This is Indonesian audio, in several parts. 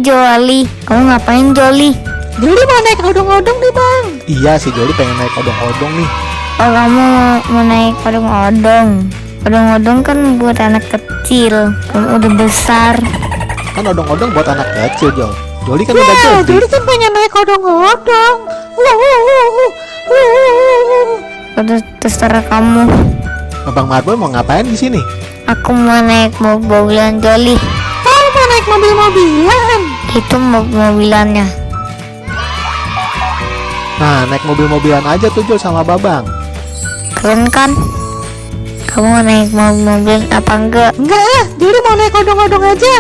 Joli. Kamu ngapain, Joli? Joli mau naik odong-odong nih bang. Iya, si Joli pengen naik odong-odong nih. Oh, kamu mau naik odong-odong. Odong-odong kan buat anak kecil. Kamu udah besar. Kan odong-odong buat anak kecil, Jol. Joli kan udah Ya, gede. Joli kan pengen naik odong-odong. Udah terserah kamu. Abang Marboy mau ngapain di sini? Aku mau naik mobilan Joli. Kamu mau naik mobil-mobilan? Itu mobilannya. Nah, naik mobil-mobilan aja tuh Jol sama Babang. Keren kan? Kamu mau naik mobil apa enggak? Enggak ah, Joli mau naik odong-odong aja.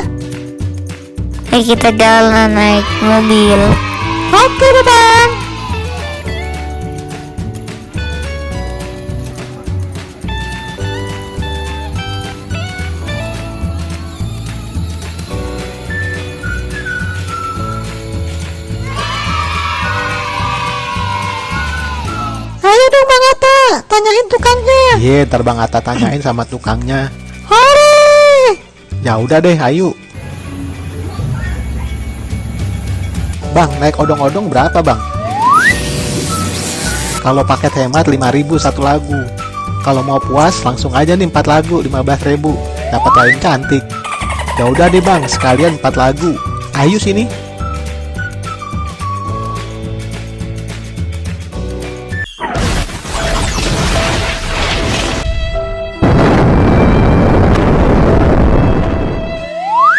Ayo kita jalan naik mobil. Oke deh bang. Ayo dong Bang Atta, tanyain tukangnya. Iya, ntar Bang Atta tanyain sama tukangnya. Hore. Ya udah deh, ayo. Bang, naik odong-odong berapa, Bang? Kalau paket hemat 5.000 satu lagu. Kalau mau puas langsung aja nih 4 lagu 15.000. Dapat lain cantik. Ya udah deh, Bang, sekalian 4 lagu. Ayo sini.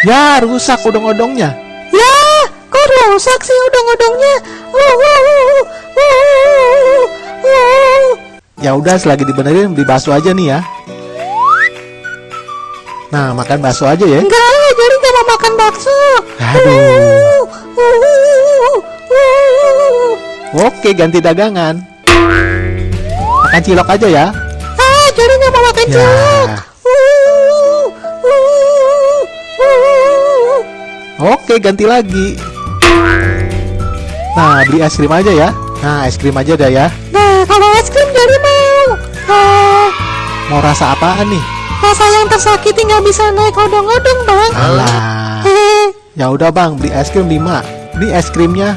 Ya, rusak odong-odongnya. Ya, kok rusak sih odong-odongnya? Ya udah, selagi dibenerin beli bakso aja nih ya. Nah, makan bakso aja ya. Enggak, jadi nggak mau makan bakso. Aduh. Oke, ganti dagangan. Makan cilok aja ya. Ah, jadi nggak mau makan Ya. cilok. Oke, ganti lagi. Nah, beli es krim aja ya. Nah, es krim aja dah ya. Nah, kalau es krim jadi mau. Ah, Mau rasa apaan nih? rasa yang tersakiti nggak bisa naik odong-odong bang. Alah. Ya udah Bang, beli es krim 5. Beli es krimnya.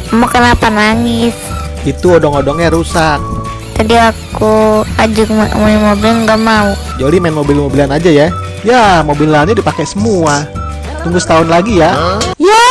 Kamu kenapa nangis? Itu odong-odongnya rusak. Tadi aku ajak main mobil nggak mau. Joli main mobil-mobilan aja ya. Ya, mobilannya dipakai semua. Tunggu setahun lagi ya. Ya,